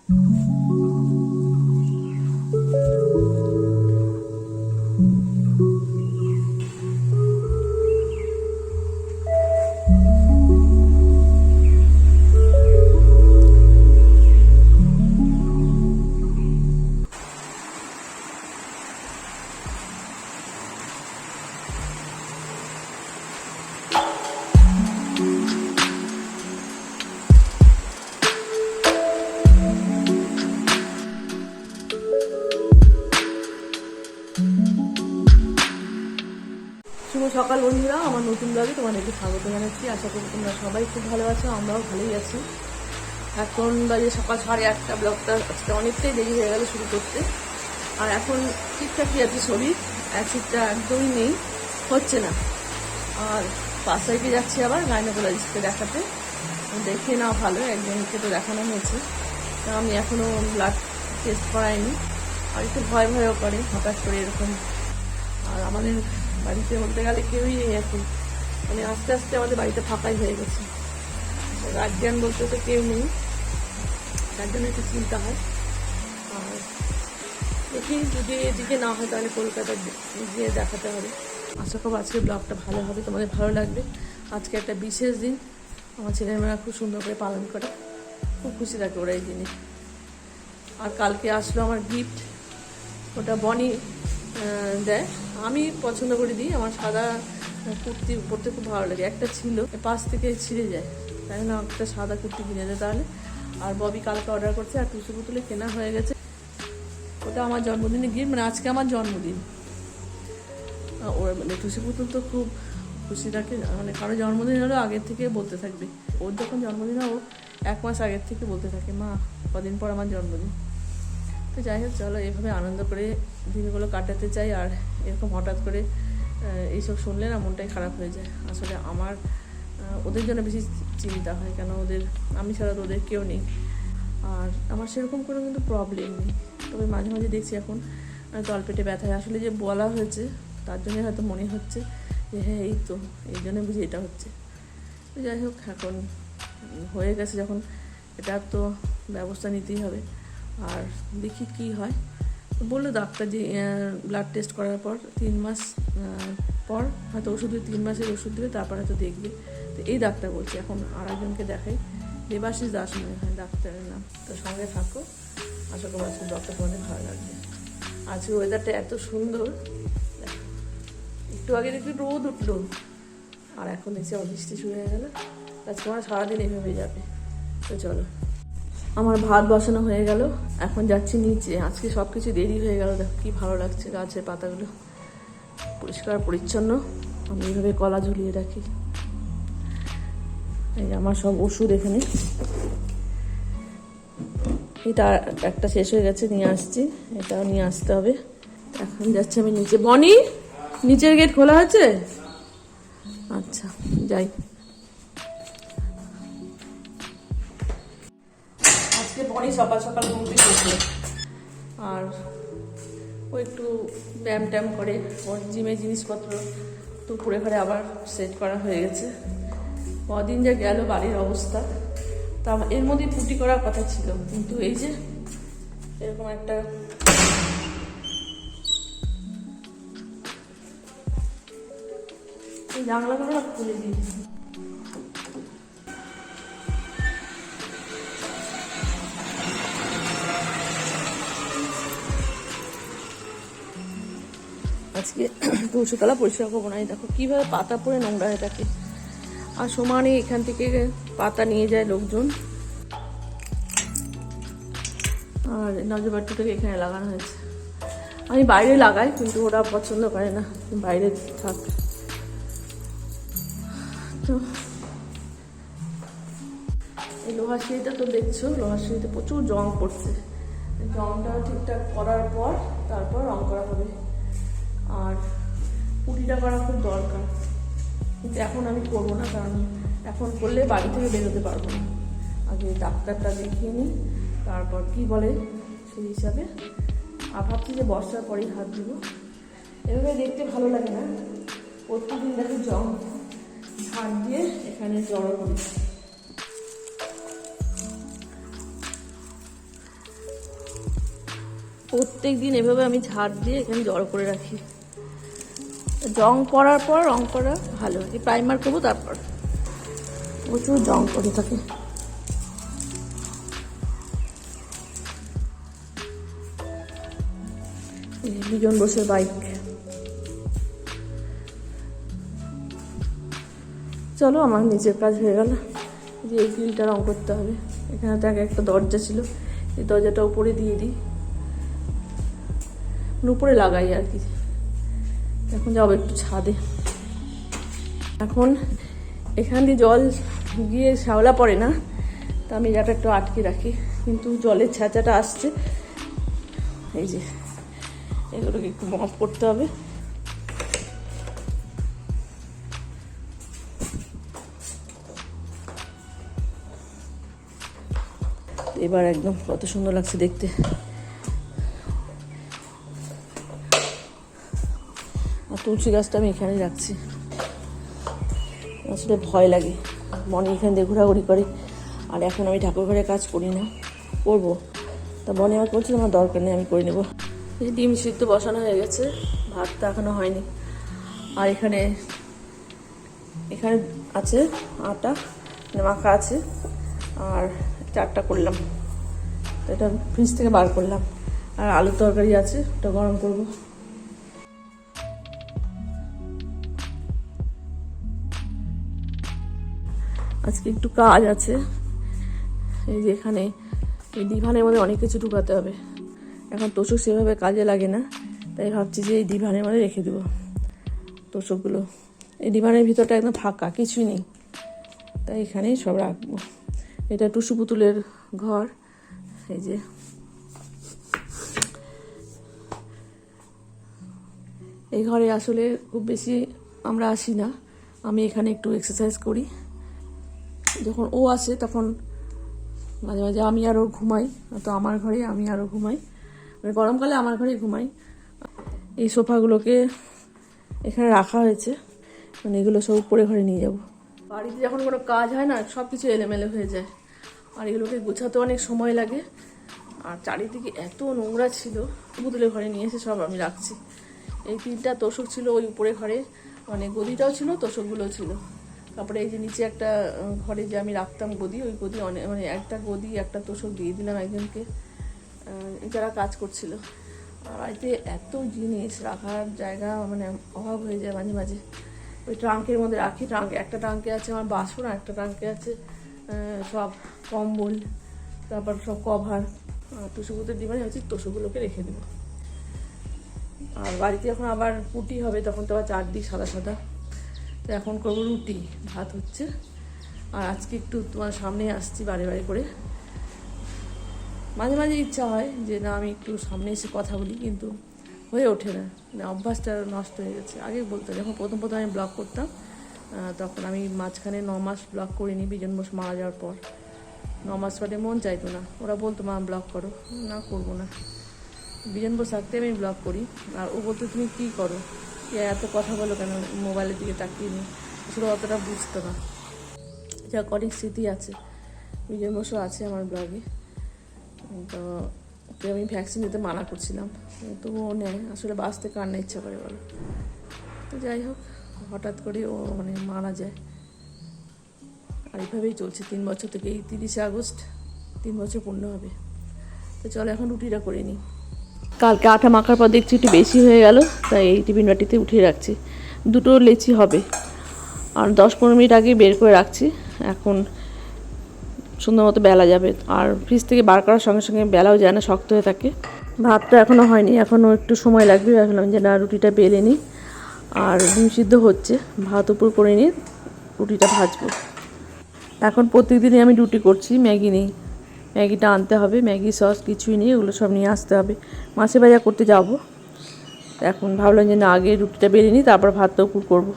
শুভ সকাল বন্ধুরা, আমার নতুন ব্লগে তোমাদেরকে স্বাগত জানাচ্ছি। আশা করি তোমরা সবাই খুব ভালো আছো, আমরাও ভালোই আছি। এখন বাজে সকাল 8:30। ব্লগটা আজকে অনেকটাই দেরি হয়ে গেল শুরু করতে। আর এখন ঠিকঠাকই আছে শরীর, অ্যাসিডটা একদমই নেই, হচ্ছে না। আর পাশাইকে যাচ্ছি আবার গাইনোকোলজিস্টকে দেখাতে, দেখে নাও ভালো, একজনকে তো দেখানো হয়েছে। আমি এখনও ব্লাড টেস্ট করাইনি, আর একটু ভয় ভয়ও করে হঠাৎ করে এরকম। আর আমাদের বাড়িতে বলতে গেলে কেউই নেই এখন, মানে আস্তে আস্তে আমাদের বাড়িতে ফাঁকাই হয়ে গেছে। গার্জিয়ান বলতে তো কেউ নেই, তার জন্য একটু চিন্তা হয়। আর দেখি যদি এদিকে না হয় তাহলে কলকাতা গিয়ে দেখাতে হবে। আশা করবো আজকের ব্লগটা ভালো হবে, তোমাদের ভালো লাগবে। আজকে একটা বিশেষ দিন, আমার ছেলেমেয়েরা খুব সুন্দর করে পালন করে, খুব খুশি থাকে ওরা এই দিনে। আর কালকে আসলো আমার গিফট, ওটা বনি দেয়, আমি পছন্দ করে দিই। আমার সাদা কুর্তি পরতে খুব ভালো লাগে, একটা ছিল পাশ থেকে ছিঁড়ে যায়, তাই না একটা সাদা কুর্তি কিনে দেয় তাহলে। আর ববি কালকে অর্ডার করছে, আর টুসু পুতুলে কেনা হয়ে গেছে। ওটা আমার জন্মদিনে গিফট, মানে আজকে আমার জন্মদিন। ওর মানে টুসু পুতুল তো খুব খুশি থাকে, মানে কারো জন্মদিন হলেও আগের থেকে বলতে থাকবে। ওর যখন জন্মদিন হয় ও 1 মাস আগের থেকে বলতে থাকে, মা কদিন পর আমার জন্মদিন। তো যাই হোক, চলো এভাবে আনন্দ করে দিনগুলো কাটাতে চাই। আর এরকম হঠাৎ করে এইসব শুনলে না মনটাই খারাপ হয়ে যায়। আসলে আমার ওদের জন্য বেশি চিন্তা হয়, কেন আমি ছাড়া তো ওদের কেউ নেই। আর আমার সেরকম কোনো কিন্তু প্রবলেম নেই, তবে মাঝে মাঝে দেখছি এখন তলপেটে ব্যথা। আসলে যে বলা হয়েছে তার জন্য হয়তো মনে হচ্ছে যে হ্যাঁ এই তো, এই জন্য বুঝি এটা হচ্ছে। তো যাই হোক, এখন হয়ে গেছে যখন, এটার তো ব্যবস্থা নিতেই হবে। আর দেখি কি হয়। বললো ডাক্তার যে ব্লাড টেস্ট করার পর 3 মাস পর হয়তো ওষুধ 3 মাসের ওষুধ দেবে, তারপর হয়তো দেখবে। তো এই ডাক্তার বলছে, এখন আর একজনকে দেখাই, দেবাশিস দাস মনে হয় ডাক্তারের নাম। তো সঙ্গে থাকো, আশা করি আজকে ডক্টর তোমাদের ভালো লাগবে। আজকে ওয়েদারটা এত সুন্দর, একটু আগে দেখি রোদ উঠলো, আর এখন এসে বৃষ্টি শুরু হয়ে গেল। আজকে আমার সারাদিন এভাবে যাবে। তো চলো, আমার ভাত বসানো হয়ে গেল, এখন যাচ্ছি নিচে। আজকে সব কিছু দেরি হয়ে গেল, দেখো কি ভালো লাগছে, গাছের পাতাগুলো পরিষ্কার পরিচ্ছন্ন। আমি এইভাবে কলা ঝুলিয়ে রাখি। এই আমার সব ওষুধ এখানে, এটা একটা শেষ হয়ে গেছে, নিয়ে আসছি, এটাও নিয়ে আসতে হবে। এখন যাচ্ছি আমি নিচে। বনি, নিচের গেট খোলা আছে? আচ্ছা যাই। আজকে বনি সকাল সকাল ঘুম থেকে উঠলো, আর ও একটু ব্যায়াম ট্যাম করে, ওর জিমের জিনিসপত্র দুপুরে ঘরে আবার সেট করা হয়ে গেছে। কদিন যা গেল বাড়ির অবস্থা, তা এর মধ্যেই পুটি করার কথা ছিল, কিন্তু এই যে এরকম একটা এই জানলাগুলো না খুলে দিয়েছি। আজকে তুলসীতলা পরিষ্কার করবো না, দেখো কীভাবে পাতা পরে নোংরা হয়ে থাকে। আর সমানে এখান থেকে পাতা নিয়ে যায় লোকজন। আর নজরবাটিটাকে এখানে লাগানো হয়েছে, আমি বাইরে লাগাই, কিন্তু ওরা পছন্দ করে না, বাইরে থাক। তো এই লোহার সিঁড়িটা তো দেখছো, লোহার সিঁড়িতে প্রচুর জং পড়ছে। জংটা ঠিকঠাক করার পর তারপর রং করা হবে। আর পুটিটা করা খুব দরকার, কিন্তু এখন আমি করবো না, কারণ এখন করলে বাড়ি থেকে বেরোতে পারবো না। আগে ডাক্তারটা দেখিয়ে নিই, তারপর কি বলে সেই হিসাবে। আর ভাবছি যে বর্ষার পরেই হাত দিব, এভাবে দেখতে ভালো লাগে না। প্রত্যেকদিন দেখো জং হাত দিয়ে এখানে জড়ো করি। প্রত্যেক দিন এভাবে আমি ঝাড় দিয়ে এখানে জড়ো করে রাখি। রং পড়ার পর রং করা ভালো, প্রাইমার করবো তারপর। প্রচুর রং করে থাকে। বিজন বসে বাইক। চলো, আমার নিজের কাজ হয়ে গেল। যে এই গ্রিলটা রং করতে হবে। এখানে তো একটা দরজা ছিল, এই দরজাটা উপরে দিয়ে দিই, উপরে লাগাই আর কি। এখন যাবো একটু ছাদে। এখন এখান দিয়ে জল গিয়ে শ্যাওলা পড়ে না, তা আমি এটা একটু আটকে রাখি, কিন্তু জলের ছ্যাঁচাটা আসছে। এই যে এগুলোকে একটু মপ করতে হবে। এবার একদম কত সুন্দর লাগছে দেখতে। আর তুলসী গাছটা আমি এখানেই রাখছি, আসলে ভয় লাগে, মনে এখান দিয়ে ঘোরাঘুরি করে। আর এখন আমি ঠাকুর ঘরে কাজ করি না, করবো, তা বনে আমার করছিল আমার দরকার নেই, আমি করে নেবো। এই ডিম সিদ্ধ বসানো হয়ে গেছে, ভাতটা এখনো হয়নি। আর এখানে আছে আটা মাখা আছে, আর চারটা করলাম, তো এটা ফ্রিজ থেকে বার করলাম। আর আলুর তরকারি আছে, ওটা গরম করব। আজকে একটু কাজ আছে, এই যে এখানে এই ডিভানের মধ্যে অনেক কিছু ঢুকাতে হবে। এখন তোষক সেভাবে কাজে লাগে না, তাই ভাবছি যে এই ডিভানের মধ্যে রেখে দেবো তোষকগুলো। এই ডিভানের ভিতরটা একদম ফাঁকা, কিছুই নেই, তাই এখানেই সব রাখবো। এটা টুসু পুতুলের ঘর। এই যে এই ঘরে আসলে খুব বেশি আমরা আসি না, আমি এখানে একটু এক্সারসাইজ করি। যখন ও আসে তখন মাঝে মাঝে আমি আরও ঘুমাই, তো আমার ঘরে আমি আরও ঘুমাই, মানে গরমকালে আমার ঘরেই ঘুমাই। এই সোফাগুলোকে এখানে রাখা হয়েছে, মানে এগুলো সব উপরে ঘরে নিয়ে যাব। বাড়িতে যখন কোনো কাজ হয় না, সব কিছু এলোমেলো হয়ে যায়, আর এগুলোকে গোছাতে অনেক সময় লাগে। আর চারিদিকে এত নোংরা ছিল, পুতুলের ঘরে নিয়ে এসে সব আমি রাখছি। এই 3টা তোষক ছিল ওই উপরে ঘরে, মানে গদিটাও ছিল, তোষকগুলোও ছিল। তারপরে এই যে নিচে একটা ঘরে যে আমি রাখতাম গদি, ওই গদি অনেক, মানে একটা গদি একটা তোষক দিয়ে দিলাম একজনকে, যারা কাজ করছিল। আর বাড়িতে এত জিনিস রাখার জায়গা মানে অভাব হয়ে যায় মাঝে মাঝে। ওই ট্রাঙ্কের মধ্যে রাখি, একটা ট্রাঙ্কে আছে আমার বাসন, আর একটা ট্রাঙ্কে আছে সব কম্বল, তারপর সব কভার। তোষকগুলোতে ডিমান্ড হচ্ছে, তোষকগুলোকে রেখে দেবো। আর বাড়িতে যখন আবার রুটি হবে তখন তো আবার চারদিক সাদা সাদা, তো এখন করবো রুটি, ভাত হচ্ছে। আর আজকে একটু তোমার সামনে আসছি বারে বারে করে, মাঝে মাঝে ইচ্ছা হয় যে না আমি একটু সামনে এসে কথা বলি, কিন্তু হয়ে ওঠে না, মানে অভ্যাসটা নষ্ট হয়ে গেছে। আগে বলতো, যখন প্রথম আমি ব্লগ করতাম, তখন আমি মাঝখানে 9 মাস ব্লগ করিনি, বিজন বোস মারা যাওয়ার পর 9 মাস পরে মন চাইতো না, ওরা বলতো মা ব্লগ করো, না করবো না। বিজন বোস থাকতে আমি ব্লগ করি, আর ও বলতো তুমি কী করো, এত কথা বলো কেন, মোবাইলের দিকে তাকিয়ে নিই, আসলে অতটা বুঝতো না। যা অনেক স্মৃতি আছে, বিজন বোসও আছে আমার ব্লগে। তো ওকে আমি ভ্যাকসিন নিতে মানা করছিলাম, তো ও নেয়, আসলে বাঁচতে কার না ইচ্ছা করে বলো। তো যাই হোক, হঠাৎ করে ও মানে মারা যায়। আর এইভাবেই চলছে 3 বছর থেকে, এই 30শে আগস্ট 3 বছর পূর্ণ হবে। তো চলো এখন রুটিটা করে নিই। কালকে আটা মাখার পর দেখছি একটু বেশি হয়ে গেল, তাই এই টিফিন বাটিতে উঠিয়ে রাখছি। 2টো লেচি হবে, আর 10-15 মিনিট আগে বের করে রাখছি। এখন সুন্দর মতো বেলা যাবে, আর ফ্রিজ থেকে বার করার সঙ্গে সঙ্গে বেলাও যায় না, শক্ত হয়ে থাকে। ভাতটা এখনও হয়নি, এখনও একটু সময় লাগবে। ভাবলাম যে না, রুটিটা বেলে নিই। আর ডিম সিদ্ধ হচ্ছে, ভাত উপর করে নিয়ে রুটিটা ভাজবো। এখন প্রত্যেকদিনই আমি রুটি করছি, ম্যাগি নেই, ম্যাগিটা আনতে হবে, ম্যাগি সস কিছুই নেই, ওগুলো সব নিয়ে আসতে হবে। মাছে ভাজা করতে যাব, এখন ভাবলাম যে না, আগে রুটিটা বেলে নিই, তারপর ভাতটা উপর করবো।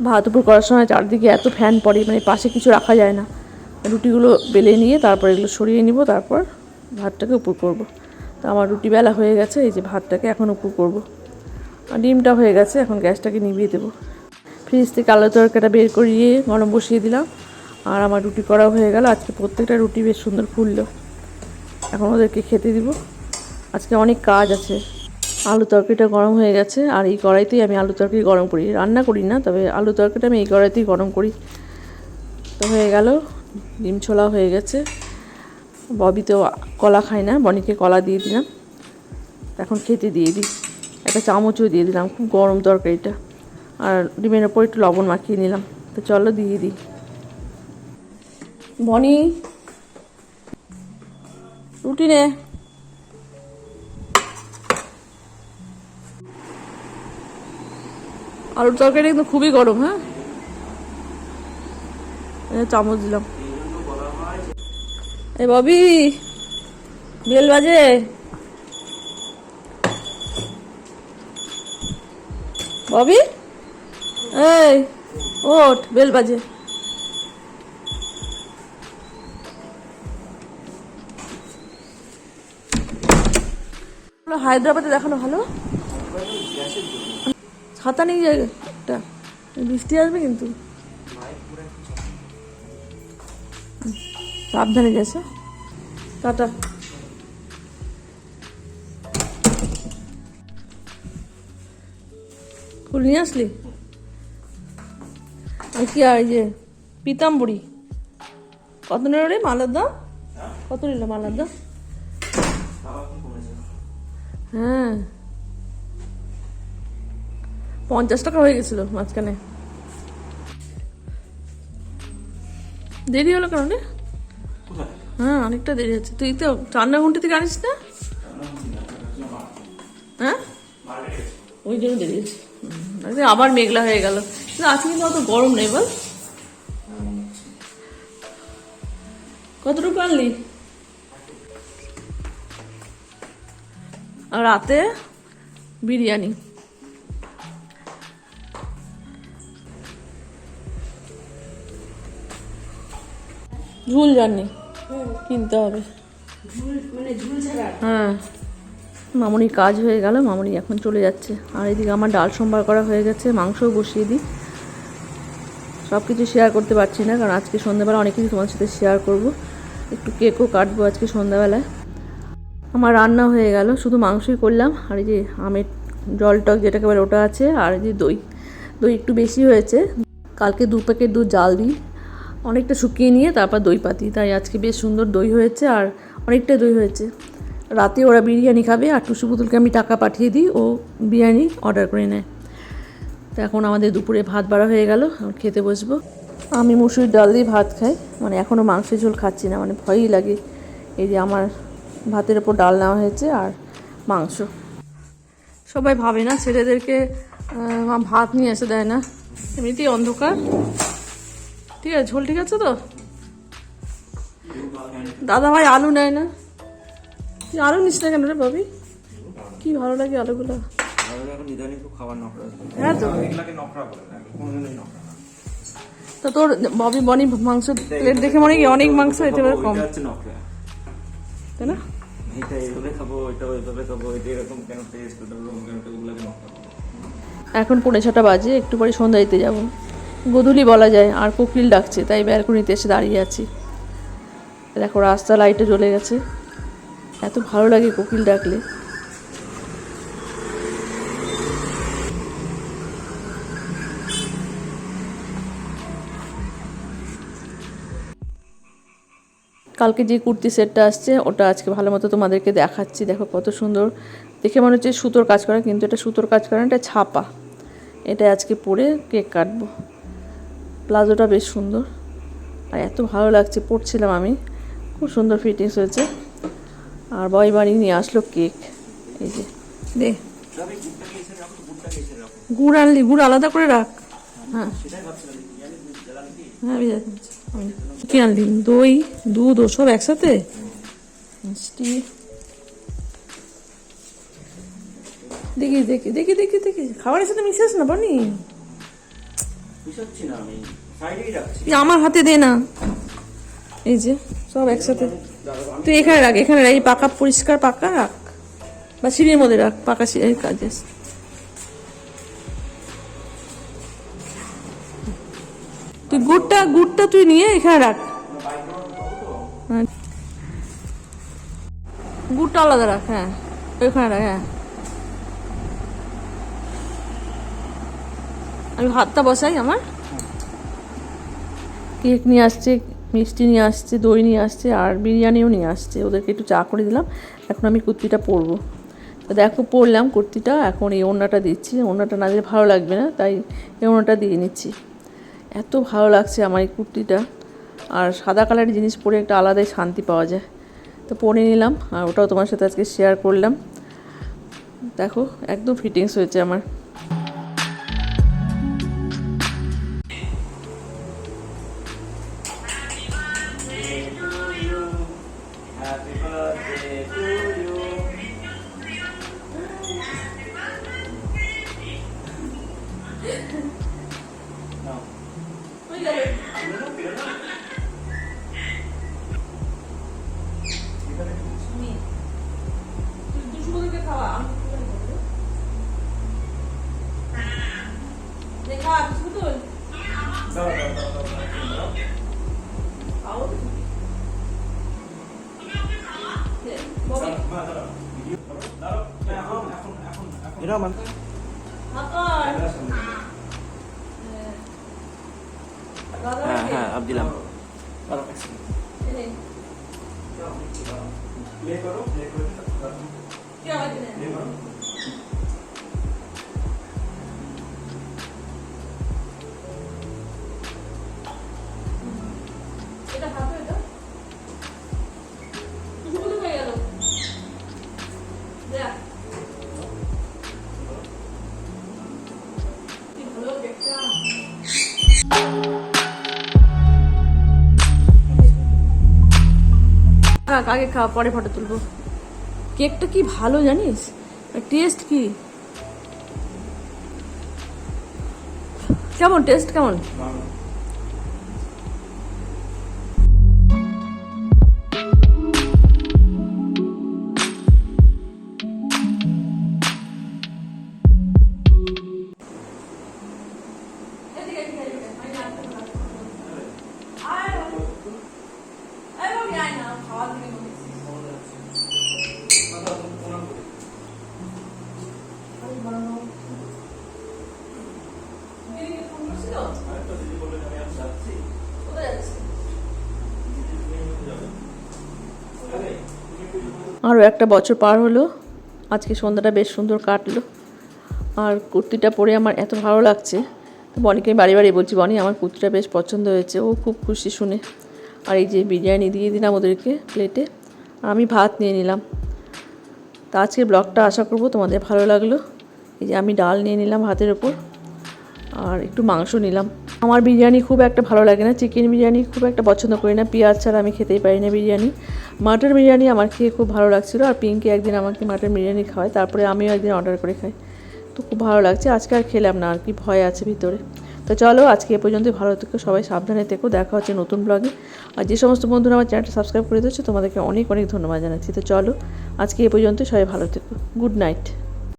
ভাত উপর করার সময় চারদিকে এত ফ্যান পড়ে, মানে পাশে কিছু রাখা যায় না। রুটিগুলো বেলে নিয়ে তারপর এগুলো সরিয়ে নিব, তারপর ভাতটাকে উপর করব। তো আমার রুটি বেলা হয়ে গেছে, এই যে ভাতটাকে এখন উপর করব। আর ডিমটা হয়ে গেছে, এখন গ্যাসটাকে নিভিয়ে দেবো। ফ্রিজ থেকে আলু তরকারিটা বের করিয়ে গরম বসিয়ে দিলাম, আর আমার রুটি করাও হয়ে গেল। আজকে প্রত্যেকটা রুটি বেশ সুন্দর ফুললো, এখন ওদেরকে খেতে দিব। আজকে অনেক কাজ আছে। আলু তরকারিটা গরম হয়ে গেছে, আর এই কড়াইতেই আমি আলু তরকারি গরম করি, রান্না করি না, তবে আলু তরকারিটা আমি এই কড়াইতেই গরম করি। তো হয়ে গেল, ডিম ছোলা হয়ে গেছে। ববি তো কলা খায় না, বনিকে কলা দিয়ে দিলাম, এখন খেতে দিয়ে দিই। একটা চামচও দিয়ে দিলাম, খুব গরম তরকারিটা। আর ডিমের ওপর একটু লবণ মাখিয়ে নিলাম। তো চলো দিয়ে দিই। বনি, রুটি নে। আলুর তরকারিটা কিন্তু খুবই গরম। হ্যাঁ, চামচ দিলাম। এ ববি, বেল বাজে। ববি, এই ওঠ, বেল বাজে। হায়দ্রাবাদে দেখানো ভালো। ছাতা নেই জায়গাটা, বৃষ্টি আসবে কিন্তু। সাবধানে গেছো। টাটা। ফুল নিয়ে আসলি? আর কি, আর এই যে পিতাম্বরী কত নিল রে মালার দাম? কত নিল মালার দাম? হ্যাঁ, 50 টাকা হয়ে গেছিল মাঝখানে। দেরি হলো কেন রে? হ্যাঁ, অনেকটা দেরি হচ্ছে। তুই তো রান্না ঘন্টা থেকে আনিস না? হ্যাঁ, ওই জন্য দেরি হচ্ছে। আবার মেঘলা হয়ে গেল। আজকে কিন্তু অত গরম নেই বল। কতটুকু আনলি? আর রাতে বিরিয়ানি। ঝুল জানি কিনতে হবে। হ্যাঁ, মামুনির কাজ হয়ে গেল, মামুনি এখন চলে যাচ্ছে। আর এদিকে আমার ডাল সম্বার করা হয়ে গেছে, মাংসও বসিয়ে দিই। সব কিছু শেয়ার করতে পারছি না, কারণ আজকে সন্ধ্যাবেলা অনেক কিছু তোমার সাথে শেয়ার করব। একটু কেকও কাটবো আজকে সন্ধ্যাবেলায়। আমার রান্না হয়ে গেল, শুধু মাংসই করলাম। আর এই যে আমের জল টক যেটাকে বলে ওটা আছে, আর এই যে দই। দই একটু বেশি হয়েছে, কালকে 2 প্যাকেট দুধ জাল দিই, অনেকটা শুকিয়ে নিয়ে তারপর দই পাতি, তাই আজকে বেশ সুন্দর দই হয়েছে। আর অনেকটা দই হয়েছে। রাতে ওরা বিরিয়ানি খাবে, আর টুসু পুতুলকে আমি টাকা পাঠিয়ে দিই, ও বিরিয়ানি অর্ডার করে নেয়। তো এখন আমাদের দুপুরে ভাত বাড়া হয়ে গেল, খেতে বসবো। আমি মুসুরির ডাল দিয়ে ভাত খাই, মানে এখনও মাংসের ঝোল খাচ্ছি না, মানে ভয়ই লাগে। এই যে আমার ভাতের ওপর ডাল নেওয়া হয়েছে আর মাংস। সবাই ভাবে না ছেলেদেরকে ভাত নিয়ে এসে দেয় না, এমনিতেই অন্ধকার। ঠিক আছে, ঝোল ঠিক আছে তো? দাদা ভাই আলু নেয় না। তুই আলু নিস না কেন রে ববি? কি ভালো লাগে আলুগুলো। হ্যাঁ তো তোর ববি বনি মাংস প্লেট দেখে মনে কি অনেক মাংস হইতে পারে, কম তাই না? এখন 5:45 বাজে, একটু পরে সন্ধ্যা দিতে যাবো। গোধূলি বলা যায়, আর কোকিল ডাকছে, তাই ব্যালকনিতে এসে দাঁড়িয়ে আছি। দেখো রাস্তা লাইটে জ্বলে গেছে, এত ভালো লাগে কোকিল ডাকলে। কালকে যে কুর্তি সেটটা আসছে ওটা আজকে ভালো মতো তোমাদেরকে দেখাচ্ছি। দেখো কত সুন্দর দেখে, মনে হচ্ছে সুতোর কাজ করা, কিন্তু এটা সুতোর কাজ করা না, এটা ছাপা। এটা আজকে পরে কেক কাটবো। প্লাজোটা বেশ সুন্দর, আর এত ভালো লাগছে, পরছিলাম আমি, খুব সুন্দর ফিটিংস হয়েছে। আর বয় বাড়ি নিয়ে আসলো কেক। এই যে দে, গুড় আনলি? গুড় আলাদা করে রাখ। হ্যাঁ হ্যাঁ, কি আনলি? দই, দুধ, ও সব একসাথে মিষ্টি। দেখি দেখি দেখি দেখি দেখি, খাবারের সাথে মিশাস না বনি। আমার হাতে দে না। এই যে সব একসাথে, তুই এখানে রাখ, এখানে রাখ, এই পাকা পরিষ্কার পাকা রাখ, বা সিঁড়ির মধ্যে রাখ, পাকা সিঁড়ির কাজে। তুই গুড়টা তুই নিয়ে এখানে রাখ, গুড়টা আলাদা রাখ। হ্যাঁ ওইখানে রাখ, হ্যাঁ। আমি ভাতটা বসাই আমার। কেক নিয়ে আসছে, মিষ্টি নিয়ে আসছে, দই নিয়ে আসছে, আর বিরিয়ানিও নিয়ে আসছে। ওদেরকে একটু চা করে দিলাম। এখন আমি কুর্তিটা পরবো। তো দেখো পরলাম কুর্তিটা। এখন এই ওড়নাটা দিচ্ছি, ওড়নাটা না দিলে ভালো লাগবে না, তাই এই ওড়নাটা দিয়ে নিচ্ছি। এত ভালো লাগছে আমার এই কুর্তিটা। আর সাদা কালারের জিনিস পরে একটা আলাদাই শান্তি পাওয়া যায়। তো পরে নিলাম, আর ওটাও তোমার সাথে আজকে শেয়ার করলাম। দেখো একদম ফিটিংস হয়েছে আমার। হ্যাঁ अब दिलाम আগে খাওয়া পরে ফটো তুলবো। কেকটা কি ভালো জানিস, টেস্ট কি কেমন, টেস্ট কেমন? আরও একটা বছর পার হলো। আজকে সন্ধ্যাটা বেশ সুন্দর কাটলো। আর কুর্তিটা পরে আমার এত ভালো লাগছে। তো বনিকে বাড়ি বাড়ি বলছি, বনি আমার কুর্তিটা বেশ পছন্দ হয়েছে। ও খুব খুশি শুনে। আর এই যে বিরিয়ানি দিয়ে দিলাম ওদেরকে প্লেটে, আর আমি ভাত নিয়ে নিলাম। তা আজকের ব্লগটা আশা করবো তোমাদের ভালো লাগলো। এই যে আমি ডাল নিয়ে নিলাম ভাতের ওপর, আর একটু মাংস নিলাম। আমার বিরিয়ানি খুব একটা ভালো লাগে না, চিকেন বিরিয়ানি খুব একটা পছন্দ করি না, পেঁয়াজ ছাড়া আমি খেতেই পারি না বিরিয়ানি। মাটন বিরিয়ানি আমার খেয়ে খুব ভালো লাগছিলো। আর পিঙ্কি একদিন আমাকে মাটন বিরিয়ানি খাওয়ায়, তারপরে আমিও একদিন অর্ডার করে খাই। তো খুব ভালো লাগছে। আজকে আর খেলাম না, আর কি ভয় আছে ভিতরে। তো চলো আজকে এ পর্যন্ত, ভালো থেকো সবাই, সাবধানে থেকো। দেখা হচ্ছে নতুন ব্লগে। আর যে সমস্ত বন্ধুরা আমার চ্যানেলটা সাবস্ক্রাইব করে দিচ্ছে তোমাদেরকে অনেক অনেক ধন্যবাদ জানাচ্ছি। তো চলো আজকে এ পর্যন্ত, সবাই ভালো থেকো। Good night.